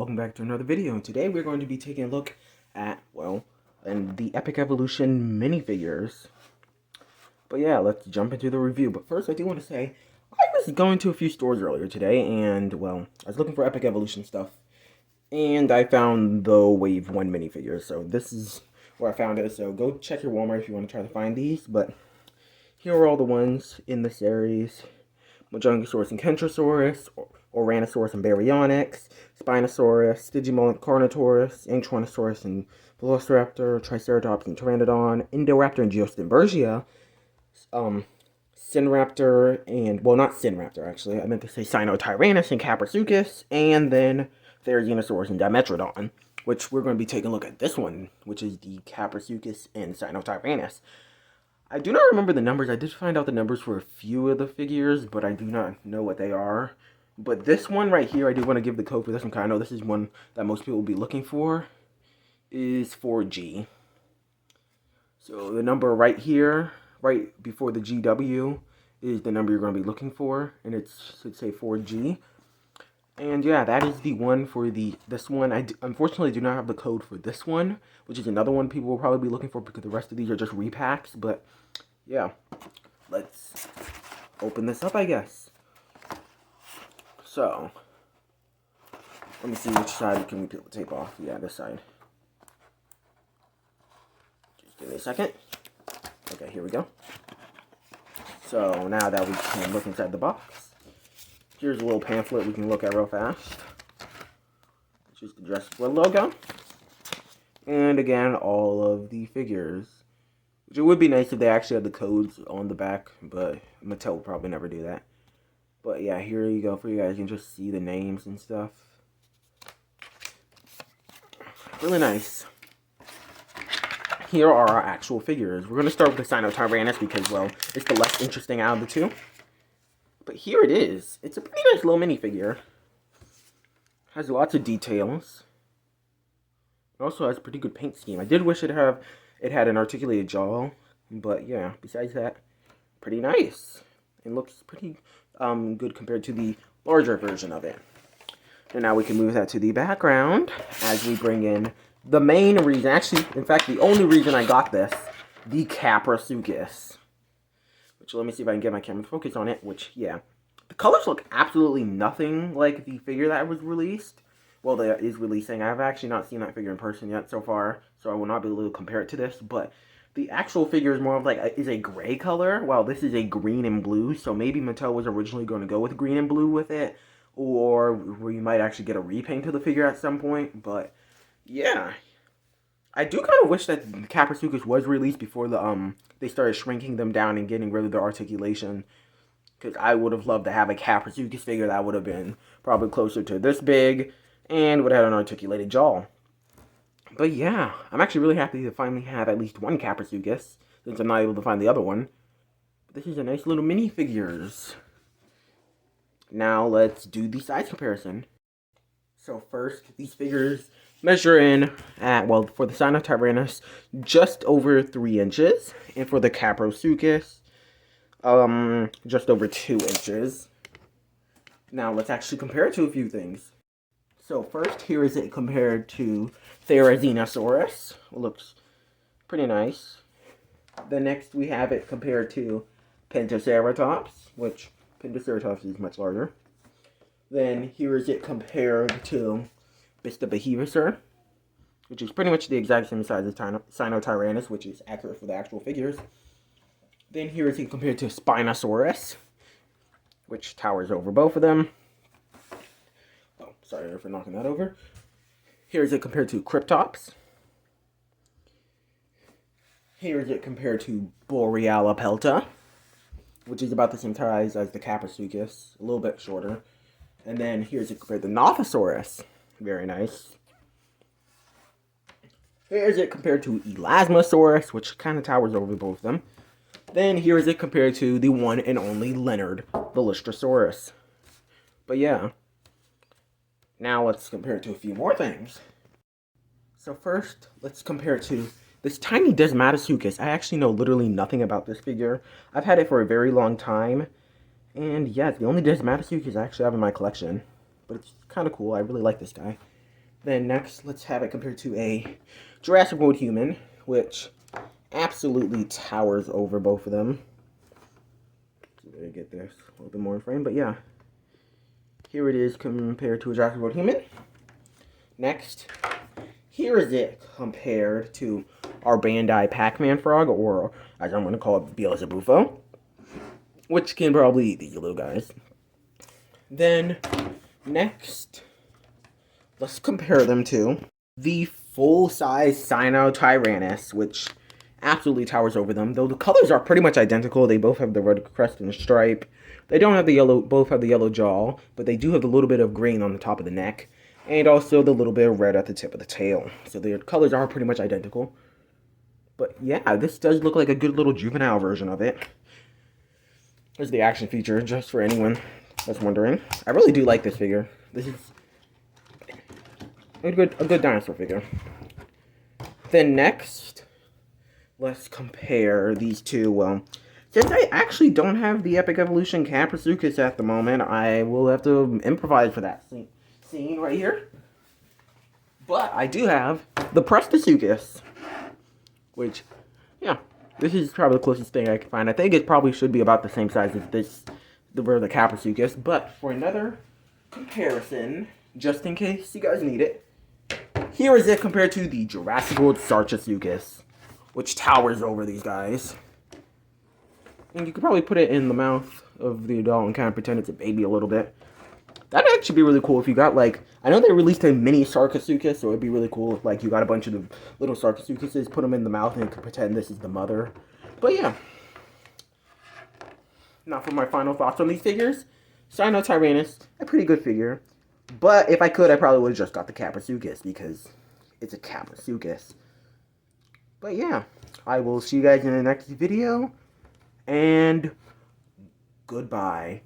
welcome back to another video. And today we're going to be taking a look at, the Epic Evolution minifigures. But yeah, let's jump into the review. But first, I do want to say, I was going to a few stores earlier today, and, I was looking for Epic Evolution stuff. And I found the Wave 1 minifigures, so this is where I found it. So go check your Walmart if you want to try to find these. But here are all the ones in the series. Majungasaurus and Kentrosaurus, Oranosaurus and Baryonyx, Spinosaurus, Digimon, Carnotaurus, Ankylosaurus and Velociraptor, Triceratops and Pteranodon, Indoraptor and Geostinbergia, Sinraptor and, not Sinraptor actually, I meant to say Sinotyrannus and kaprosuchus, and then Therizinosaurus and Dimetrodon, which we're going to be taking a look at this one, which is the kaprosuchus and Sinotyrannus. I do not remember the numbers. I did find out the numbers for a few of the figures, but I do not know what they are. But this one right here, I do want to give the code for this one, because I know this is one that most people will be looking for, is 4G. So the number right here, right before the GW, is the number you're going to be looking for, and it should say 4G. And yeah, that is the one for this one. I unfortunately do not have the code for this one, which is another one people will probably be looking for, because the rest of these are just repacks. But yeah, let's open this up, I guess. So, let me see which side can we peel the tape off. Yeah, this side. Just give me a second. Okay, here we go. So, now that we can look inside the box, here's a little pamphlet we can look at real fast. It's just the Dress Split logo. And again, all of the figures. Which it would be nice if they actually had the codes on the back, but Mattel will probably never do that. But yeah, here you go for you guys. You can just see the names and stuff. Really nice. Here are our actual figures. We're going to start with the Sinotyrannus because, it's the less interesting out of the two. But here it is. It's a pretty nice little minifigure. Has lots of details. It also has a pretty good paint scheme. I did wish it had an articulated jaw, but yeah, besides that, pretty nice. It looks pretty good compared to the larger version of it. And now we can move that to the background as we bring in the main reason, actually, in fact, the only reason I got this, the kaprosuchus. Which, let me see if I can get my camera to focus on it, which, yeah. The colors look absolutely nothing like the figure that was released. Well, that is releasing. I have actually not seen that figure in person yet so far, so I will not be able to compare it to this, but the actual figure is more of is a gray color, while this is a green and blue, so maybe Mattel was originally going to go with green and blue with it, or we might actually get a repaint of the figure at some point, but yeah. I do kind of wish that the kaprosuchus was released before they started shrinking them down and getting rid of their articulation, because I would have loved to have a kaprosuchus figure that would have been probably closer to this big, and would have had an articulated jaw. But yeah, I'm actually really happy to finally have at least one kaprosuchus, since I'm not able to find the other one. But this is a nice little minifigures. Now let's do the size comparison. So first, these figures measure in at, for the Sinotyrannus, just over 3 inches, and for the kaprosuchus, just over 2 inches. Now let's actually compare it to a few things. So first, here is it compared to Therizinosaurus. Looks pretty nice. Then next we have it compared to Pentoceratops, which Pentoceratops is much larger. Then here is it compared to Bistabehevisor, which is pretty much the exact same size as Sinotyrannus, which is accurate for the actual figures. Then here is it compared to Spinosaurus, which towers over both of them. Oh, sorry for knocking that over. Here is it compared to Cryptops. Here is it compared to Borealopelta, which is about the same size as the kaprosuchus, a little bit shorter. And then here's it compared to Nothosaurus. Very nice. Here's it compared to Elasmosaurus, which kind of towers over both of them. Then here is it compared to the one and only Leonard, the Lystrosaurus. But yeah. Now let's compare it to a few more things. So first, let's compare it to this tiny Desmatosuchus. I actually know literally nothing about this figure. I've had it for a very long time. And yeah, it's the only Desmatosuchus I actually have in my collection. But it's kind of cool. I really like this guy. Then next, let's have it compared to a Jurassic World human, which absolutely towers over both of them. Let me get this a little bit more in frame, but yeah. Here it is compared to a Jurassic World human. Next, here is it compared to our Bandai Pac-Man frog, or as I'm going to call it, Beelzebufo, which can probably eat these little guys. Then, next, let's compare them to the full-size sinotyrannus, which absolutely towers over them. Though the colors are pretty much identical, they both have the red crest and stripe. They don't have the yellow, both have the yellow jaw, but they do have a little bit of green on the top of the neck, and also the little bit of red at the tip of the tail. So their colors are pretty much identical. But yeah, this does look like a good little juvenile version of it. Here's the action feature, just for anyone that's wondering. I really do like this figure. This is a good dinosaur figure. Then next, let's compare these two. Well, since I actually don't have the Epic Evolution kaprosuchus at the moment, I will have to improvise for that scene right here. But I do have the kaprosuchus, which, yeah, this is probably the closest thing I can find. I think it probably should be about the same size as this, the kaprosuchus. But for another comparison, just in case you guys need it, here is it compared to the Jurassic World Sarcosuchus, which towers over these guys. And you could probably put it in the mouth of the adult and kind of pretend it's a baby a little bit. That'd actually be really cool if you got, like, I know they released a mini Sarcosuchus, so it'd be really cool if, like, you got a bunch of the little Sarcosuchuses, put them in the mouth, and you could pretend this is the mother. But yeah. Now for my final thoughts on these figures. Sinotyrannus, a pretty good figure. But if I could, I probably would have just got the kaprosuchus, because it's a kaprosuchus. But yeah, I will see you guys in the next video. And goodbye.